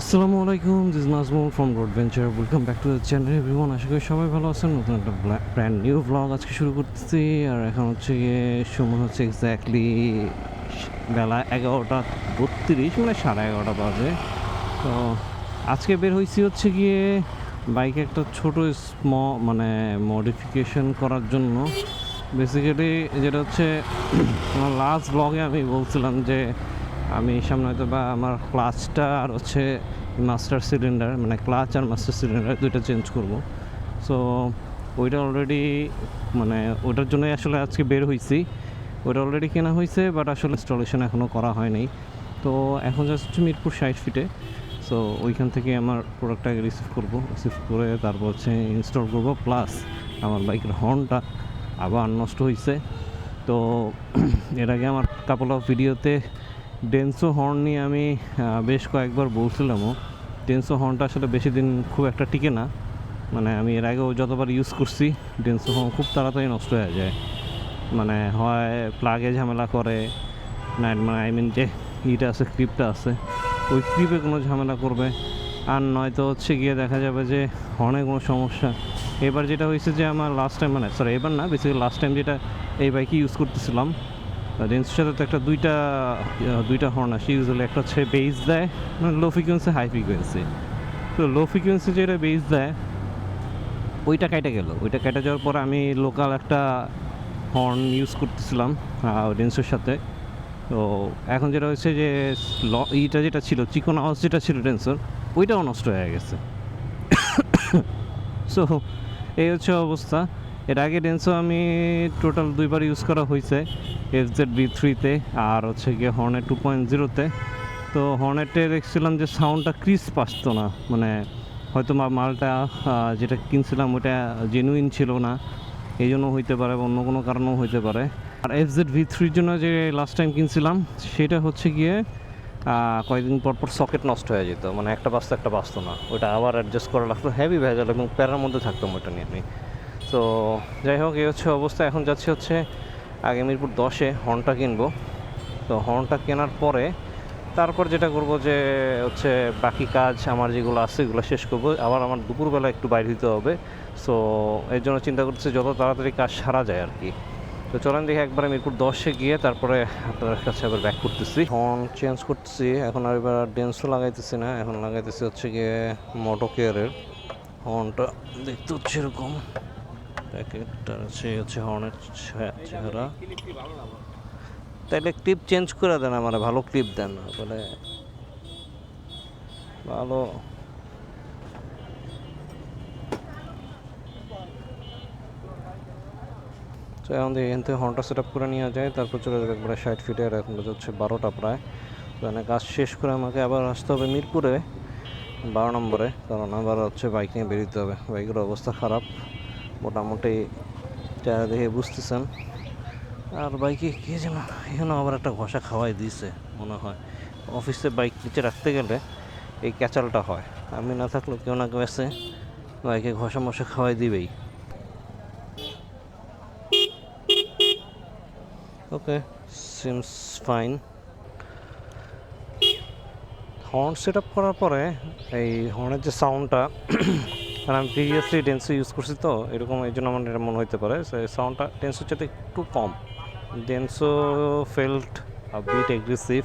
আসসালামু আলাইকুম, this Nazmul from road venture. Welcome back to the channel everyone. আশা করি সবাই ভালো আছেন। নতুন একটা ব্র্যান্ড নিউ ব্লগ আজকে শুরু করতেছি। আর এখন হচ্ছে গিয়ে সময় হচ্ছে এক্স্যাক্টলি বেলা 11:32, মানে 11:30 বাজে। তো আজকে বের হয়েছি হচ্ছে গিয়ে বাইকে একটা ছোট মানে মডিফিকেশন করার জন্য। বেসিক্যালি যেটা হচ্ছে আমার লাস্ট ব্লগে আমি বলছিলাম যে আমি সামনে হয়তো বা আমার ক্লাচটা আর হচ্ছে মাস্টার সিলিন্ডার, মানে ক্লাচ আর মাস্টার সিলিন্ডার দুইটা চেঞ্জ করব। সো ওইটা অলরেডি, মানে ওইটার জন্যই আসলে আজকে বের হয়েছি। ওইটা অলরেডি কেনা হয়েছে, বাট আসলে ইনস্টলেশন এখনও করা হয়নি। তো এখন জাস্ট হচ্ছে মিরপুর 60 ফিটে। সো ওইখান থেকে আমার প্রোডাক্টটাকে রিসিভ করে তারপর হচ্ছে ইনস্টল করব। প্লাস আমার বাইকের হর্নটা আবার নষ্ট হয়েছে। তো এর আগে আমার কাপল অফ ভিডিওতে ডেন্সো হর্ন নিয়ে আমি বেশ কয়েকবার বলছিলামও। ডেন্সো হর্নটা আসলে বেশি দিন খুব একটা টিকে না। মানে আমি এর আগেও যতবার ইউজ করছি ডেন্সো হর্ন খুব তাড়াতাড়ি নষ্ট হয়ে যায়। মানে হয় প্লাগে ঝামেলা করে, না মানে যে ইটা আছে, ক্লিপটা আছে, ওই ক্লিপে কোনো ঝামেলা করবে। আর নয়তো হচ্ছে গিয়ে দেখা যাবে যে হর্নে কোনো সমস্যা। এবার যেটা হয়েছে যে আমার লাস্ট টাইম, মানে সরি এবার না, বেসিক্যালি লাস্ট টাইম যেটা এই বাইকে ইউজ করতেছিলাম, ডেন্সের সাথে তো একটা দুইটা হর্ন আসে ইউজুয়ালি। একটা হচ্ছে বেস দেয়, মানে লো ফ্রিকোয়েন্সি হাই ফ্রিকোয়েন্সি। তো লো ফ্রিকোয়েন্সি যেটা বেস দেয় ওইটা কেটে গেল। ওইটা কেটে যাওয়ার পর আমি লোকাল একটা হর্ন ইউজ করতেছিলাম ডেন্সের সাথে। তো এখন যেটা হচ্ছে যে ইটা যেটা ছিল, চিকন আওয়াজ যেটা ছিল ডেন্সের, ওইটাও নষ্ট হয়ে গেছে। সো এই হচ্ছে অবস্থা। এর আগে ডেন্সো আমি টোটাল দুইবার ইউজ করা হয়েছে, FZB3-তে আর হচ্ছে গিয়ে হর্নেট 2.0-তে। তো হর্নেটে দেখছিলাম যে সাউন্ডটা ক্রিস্প আসতো না, মানে হয়তো মালটা যেটা কিনছিলাম ওটা জেনুইন ছিল না, এই জন্য হইতে পারে, অন্য কোনো কারণেও হইতে পারে। আর FZV3-র জন্য যে লাস্ট টাইম কিনছিলাম সেটা হচ্ছে গিয়ে কয়েকদিন পর পর সকেট নষ্ট হয়ে যেত, মানে একটা বাজতো না, ওটা আবার অ্যাডজাস্ট করা লাগতো, হেভি ভেজাল এবং প্যারার মধ্যে থাকতাম ওটা নিয়ে আমি। তো যাই হোক, এই হচ্ছে অবস্থা। এখন যাচ্ছি হচ্ছে আগে মিরপুর 10-এ হর্নটা কিনবো। তো হর্নটা কেনার পরে তারপর যেটা করব যে হচ্ছে বাকি কাজ আমার যেগুলো আছে এগুলো শেষ করব। আবার আমার দুপুরবেলা একটু বাইরে দিতে হবে। সো এর জন্য চিন্তা করতেছি যত তাড়াতাড়ি কাজ সারা যায় আর কি। তো চলেন দেখি একবারে মিরপুর 10-এ গিয়ে তারপরে আপনাদের কাছে আবার ব্যাক করতেছি। হর্ন চেঞ্জ করতেছি এখন, আর এবার ডেন্সও লাগাইতেছি না, এখন লাগাইতেছি হচ্ছে গিয়ে মোটো কেয়ারের হর্নটা। দেখতে হচ্ছে এরকম প্যাকেটটা আছে, হচ্ছে হর্নের চেহারা। তাইলে ক্লিপ চেঞ্জ করে দেন, আমার ভালো ক্লিপ দেন বলে ভালো। তো এখন দিয়ে এখান থেকে হর্নটা সেট আপ করে নিয়ে যায়, তারপর চলে যাবে একবারে 60 ফিটে। আর এখন হচ্ছে 12টা প্রায়। তো এখানে কাজ শেষ করে আমাকে আবার আসতে হবে মিরপুরে 12 নম্বরে, কারণ আবার হচ্ছে বাইক নিয়ে বেরোতে হবে। বাইকের অবস্থা খারাপ মোটামুটি, টায়ার দেখে বুঝতেছেন। আর বাইকে কে যেন এখানে আবার একটা ঘষা খাওয়াই দিয়েছে মনে হয়। অফিসে বাইক নিচে রাখতে গেলে এই ক্যাচালটা হয়, আমি না থাকলেও কেউ না কেউ এসে বাইকে ঘষা মশা খাওয়াই দিবেই। Okay, seems fine. Horn set up করার পরে এই হর্নের যে সাউন্ডটা, আর আমি প্রিভিয়াসলি ডেন্সো ইউজ করছি তো এরকম, এই জন্য আমার এটা মনে হতে পারে সাউন্ডটা ডেন্সোর চাইতে একটু কম। Denso felt bit aggressive,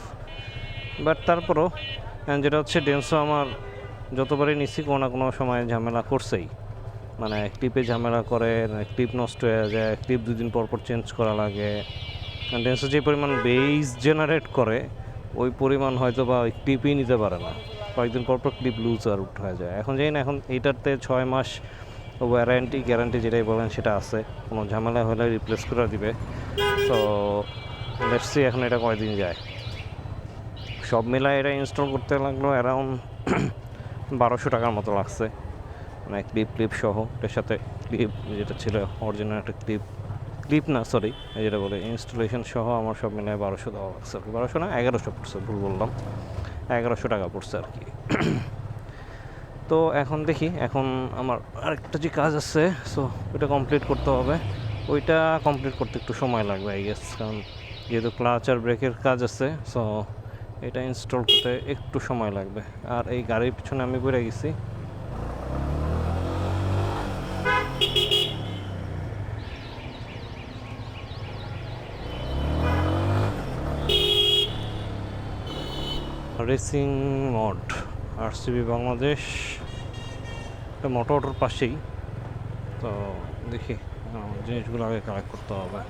but তারপরও যেটা হচ্ছে ডেন্সো আমার যতবারই নিচ্ছি কোনো না কোনো সময় ঝামেলা করছেই। মানে ক্লিপে ঝামেলা করে, ক্লিপ নষ্ট হয়ে যায়, ক্লিপ 2 দিন পর পর চেঞ্জ করা লাগে। ডেন্সো যে পরিমাণ বেস জেনারেট করে ওই পরিমাণ হয়তো বা ওই ক্লিপই নিতে পারে না, কয়েকদিন পর পর ক্লিপ লুজ আর উঠ হয়ে যায়। এখন জানি না, এখন এইটাতে 6 মাস গ্যারান্টি যেটাই বলেন সেটা আছে, কোনো ঝামেলা হলে রিপ্লেস করে দিবে। তো লেটস সি এখন এটা কয়দিন যায়। সব মিলায় এটা ইনস্টল করতে লাগলো অ্যারাউন্ড 1200 টাকার মতো লাগছে, মানে ক্লিপ সহ। এটার সাথে ক্লিপ যেটা ছিল অরিজিনাল একটা ক্লিপ না সরি, যেটা বলে ইনস্টলেশন সহ আমার সব মিলায় 1200 দেওয়া লাগছে আর কি। 1200 না, 1100 পড়ছে, ভুল বললাম, 1100 টাকা পড়ছে আর কি। তো এখন দেখি, এখন আমার আরেকটা যে কাজ আছে, সো ওইটা কমপ্লিট করতে হবে। ওইটা কমপ্লিট করতে একটু সময় লাগবে আই গেস, কারণ যেহেতু ক্লাচ আর ব্রেকের কাজ আছে। সো এটা ইনস্টল করতে একটু সময় লাগবে। আর এই গাড়ির পিছনে আমি পড়ে গেছি। রেসিং মড আরসিবি বাংলাদেশ, এটা মোটরের পাশেই। তো দেখি জিনিসগুলো আগে কালেক্ট করতে হবে।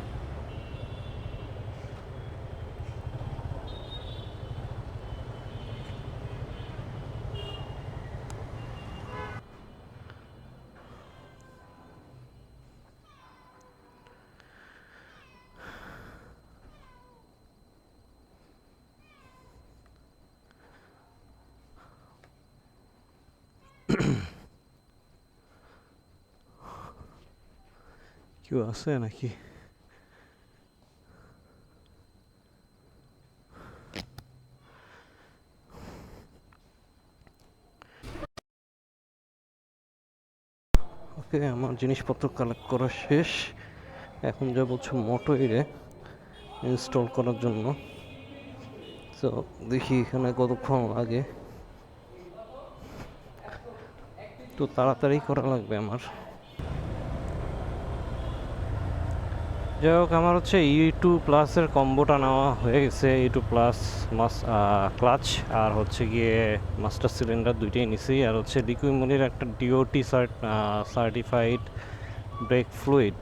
কেউ আছে নাকি? ওকে, আমার জিনিসপত্র কালেক্ট করা শেষ। এখন যা বলছো মোটরে ইনস্টল করার জন্য। তো দেখি এখানে কতক্ষণ লাগে, একটু তাড়াতাড়ি করা লাগবে আমার। যাই হোক, আমার হচ্ছে E2+ কম্বোটা নেওয়া হয়ে গেছে। E2+ ক্লাচ আর হচ্ছে গিয়ে মাস্টার সিলিন্ডার দুইটাই নিছি। আর হচ্ছে লিকুইমনির একটা DOT certified break fluid.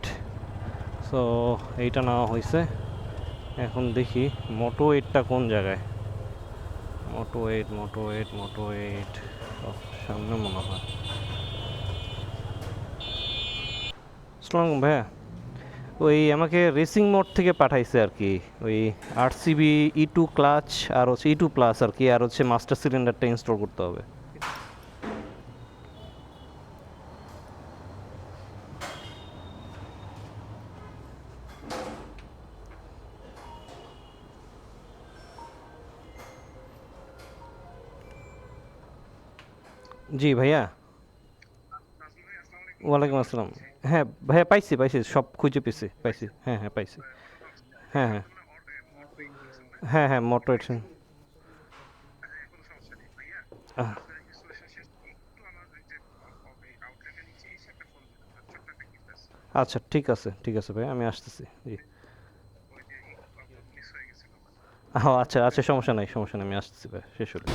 So এইটা নেওয়া হয়েছে। এখন দেখি মোটো 8টা কোন জায়গায়। মোটো 8 সামনে মনে হয়। আসসালামু ভাইয়া, ওই আমাকে রেসিং মোড থেকে পাঠাইছে আর কি, ওই আরসিবি E2 ক্লাচ আর হচ্ছে E2+ আর কি, আর হচ্ছে মাস্টার সিলিন্ডারটা ইনস্টল করতে হবে। জি ভাইয়া। ওয়ালাইকুম আসসালাম। হ্যাঁ ভাইয়া, পাইছি সব খুঁজে পাইছি। হ্যাঁ হ্যাঁ পাইছি। হ্যাঁ হ্যাঁ হ্যাঁ হ্যাঁ মোটো 8। আচ্ছা ঠিক আছে ভাই, আমি আসতেছি। জি। ও আচ্ছা আচ্ছা, সমস্যা নাই, আমি আসতেছি ভাই শেষ হলে।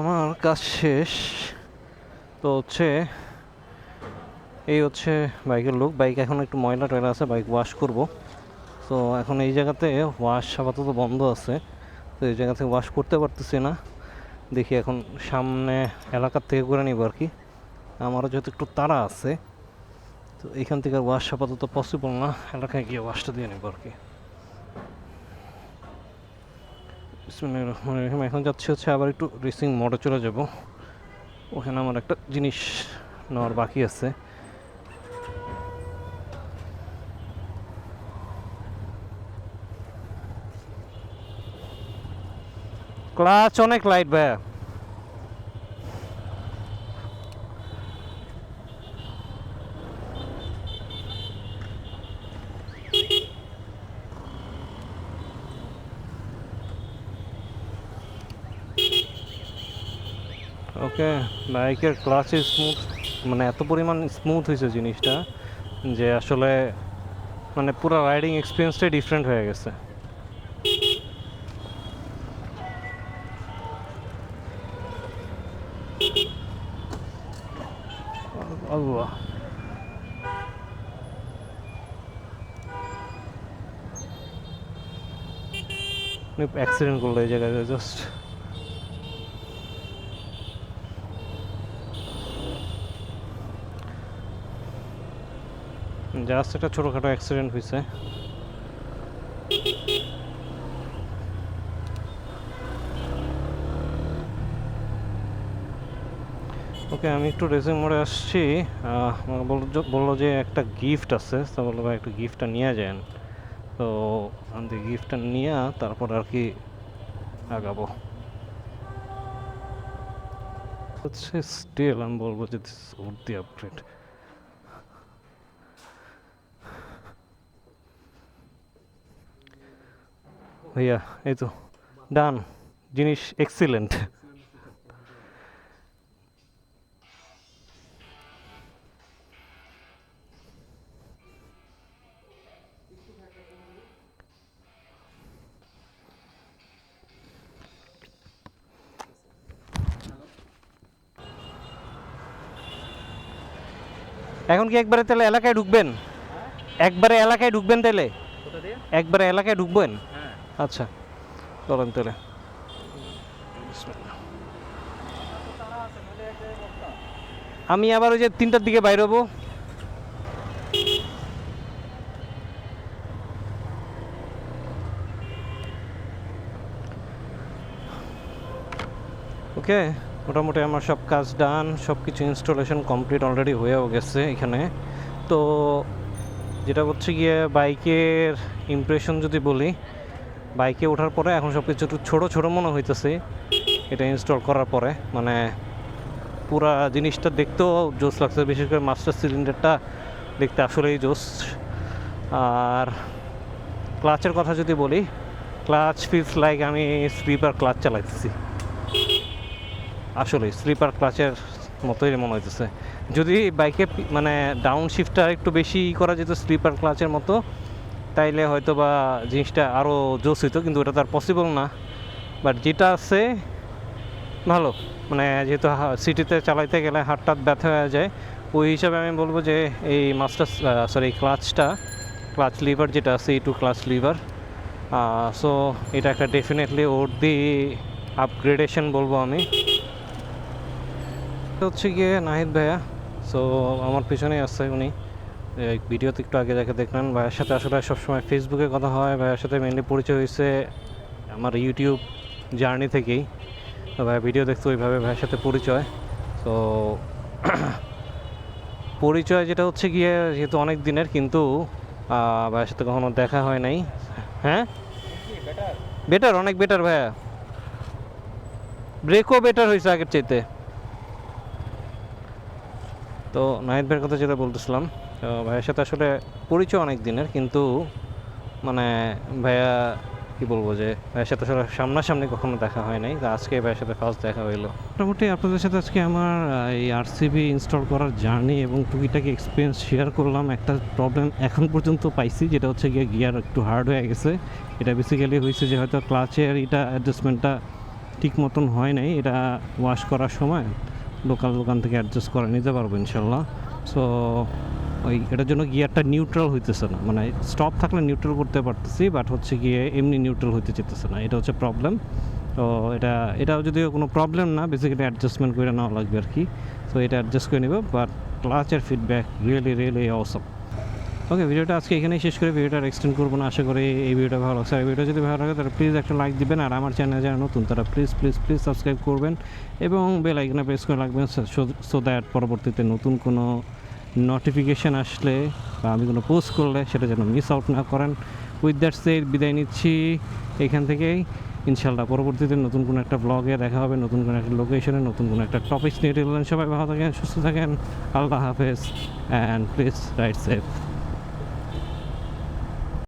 আমার কাজ শেষ। তো হচ্ছে এই হচ্ছে বাইকের লুক। বাইক এখন একটু ময়লা টয়লা আছে, বাইক ওয়াশ করব। তো এখন এই জায়গাতে ওয়াশ আপাতত বন্ধ আছে, তো এই জায়গা থেকে ওয়াশ করতে পারতেছি না। দেখি এখন সামনে এলাকার থেকে করে নিব আর কি। আমারও যেহেতু একটু তাড়া আছে, তো এইখান থেকে ওয়াশ আপাতত পসিবল না, এলাকায় গিয়ে ওয়াশটা দিয়ে নেব আর কি। বিসমিল্লাহির রহমানির রহিম। এখন যাচ্ছি হচ্ছে আবার একটু রেসিং মোডে চলে যাব। ওখানে আমার একটা জিনিস নেওয়ার বাকি আছে। ক্লাচ অনেক লাইট ভাইয়া। ওকে, বাইকের ক্লাচে স্মুথ, মানে এত পরিমাণ স্মুথ হয়েছে জিনিসটা যে আসলে মানে পুরো রাইডিং এক্সপিরিয়েন্সটাই ডিফারেন্ট হয়ে গেছে। আল্লাহ, অ্যাক্সিডেন্ট করলো এই জায়গায় জাস্ট। জাস্ট একটা ছোটোখাটো অ্যাক্সিডেন্ট হয়েছে। ওকে, আমি একটু রেসিং মোড়ে আসছি। আমাকে বললো যে একটা গিফট আছে, তো বললো ভাই একটু গিফটটা নিয়ে যান। তো আমি গিফটটা নিয়ে তারপর আর কি আগাবো। হচ্ছে স্টিল আমি বলবো যে দিস ইজ উড আপগ্রেড। ভাইয়া এই তো ডান, জিনিস এক্সিলেন্ট। এখন কি একবারে তাহলে এলাকায় ঢুকবেন? একবারে এলাকায় ঢুকবেন তাহলে? একবারে এলাকায় ঢুকবেন? আচ্ছা চলেন তাহলে। আমি আবার ওই যে 3টার দিকে বাইর হবো। ওকে, মোটামুটি আমার সব কাজ ডান, সব কিছু ইনস্টলেশন কমপ্লিট অলরেডি হয়েও গেছে এখানে। তো যেটা হচ্ছে গিয়ে বাইকের ইমপ্রেশন যদি বলি, বাইকে ওঠার পরে এখন সব কিছু একটু ছোটো ছোটো মনে হইতেছে এটা ইনস্টল করার পরে। মানে পুরা জিনিসটা দেখতেও জোস লাগছে, বিশেষ করে মাস্টার সিলিন্ডারটা দেখতে আসলেই জোস। আর ক্লাচের কথা যদি বলি, ক্লাচ ফিলস লাইক আমি স্লিপার ক্লাচ চালাইতেছি, আসলে স্লিপার ক্লাচের মতোই মনে হইতেছে। যদি বাইকে মানে ডাউন শিফটটা একটু বেশি করা যেত স্লিপার ক্লাচের মতো, তাইলে হয়তো বা জিনিসটা আরও জোস হইতো, কিন্তু ওটা তো আর পসিবল না। বাট যেটা আছে ভালো, মানে যেহেতু সিটিতে চালাইতে গেলে হাতটা ব্যথা হয়ে যায়, ওই হিসাবে আমি বলবো যে এই ক্লাচ লিভার যেটা আছে E2 ক্লাচ লিভার, সো এটা একটা ডেফিনেটলি ওর দি আপগ্রেডেশন বলবো আমি। হচ্ছে গিয়ে নাহিদ ভাইয়া, সো আমার পিছনেই আছে উনি। ভিডিওতে একটু আগে যাকে দেখলেন, ভাইয়ের সাথে আসলে সবসময় ফেসবুকে কথা হয়। ভাইয়ের সাথে মেনলি পরিচয় হয়েছে আমার ইউটিউব জার্নি থেকেই। তো ভাই ভিডিও দেখতে ওইভাবে ভাইয়ের সাথে পরিচয়। তো পরিচয় যেটা হচ্ছে গিয়ে যেহেতু অনেক দিনের, কিন্তু ভাইয়ের সাথে কখনো দেখা হয় নাই। হ্যাঁ বেটার, অনেক বেটার ভাইয়া, ব্রেকও বেটার হয়েছে আগের চাইতে। তো নাহিদ ভাইয়ের কথা যেটা বলতেছিলাম, তো ভাইয়ের সাথে আসলে পরিচয় অনেক দিনের, কিন্তু মানে ভাইয়া কী বলবো যে ভাইয়ের সাথে আসলে সামনাসামনি কখনো দেখা হয় নাই। তো আজকে ভাইয়ের সাথে ফার্স্ট দেখা হইলো। মোটামুটি আপনাদের সাথে আজকে আমার এই আরসিবি ইনস্টল করার জার্নি এবং টুকিটাকি এক্সপিরিয়েন্স শেয়ার করলাম। একটা প্রবলেম এখন পর্যন্ত পাইছি, যেটা হচ্ছে গিয়ে গিয়ার একটু হার্ড হয়ে গেছে। এটা বেসিক্যালি হয়েছে যে হয়তো ক্লাচের এটা অ্যাডজাস্টমেন্টটা ঠিক মতন হয় নাই। এটা ওয়াশ করার সময় লোকাল দোকান থেকে অ্যাডজাস্ট করে নিতে পারবো ইনশাল্লাহ। সো ওই এটার জন্য গিয়ারটা নিউট্রাল হইতেছে না, মানে স্টপ থাকলে নিউট্রাল করতে পারতেছি, বাট হচ্ছে গিয়ে এমনি নিউট্রাল হইতে চাইতেছে না, এটা হচ্ছে প্রবলেম। তো এটাও যদিও কোনো প্রবলেম না, বেসিক্যালি অ্যাডজাস্টমেন্ট করে নেওয়া লাগবে আর কি। সো এটা অ্যাডজাস্ট করে নেব, বাট ক্লাচের ফিডব্যাক রিয়েলি অসম। ওকে, ভিডিওটা আজকে এখানেই শেষ করে ভিডিওটা এক্সটেন্ড করবো না। আশা করি এই ভিডিওটা ভালো লাগছে। আর ভিডিও যদি ভালো লাগে তাহলে প্লিজ একটা লাইক দিবেন, আর আমার চ্যানেলে যারা নতুন তারা প্লিজ সাবস্ক্রাইব করবেন এবং বেল আইকনে প্রেস করে রাখবেন, সো দ্যাট পরবর্তীতে নতুন কোনো নোটিফিকেশান আসলে বা আমি কোনো পোস্ট করলে সেটা যেন মিস আউট না করেন। উইথ দ্যাট সেড বিদায় নিচ্ছি এখান থেকেই। ইনশাল্লাহ পরবর্তীতে নতুন কোনো একটা ব্লগে দেখা হবে, নতুন কোনো একটা লোকেশনে, নতুন কোনো একটা টপিক নিয়ে। সবাই ভালো থাকেন, সুস্থ থাকেন, আল্লাহ হাফেজ, অ্যান্ড প্লিজ রাইড সেফ।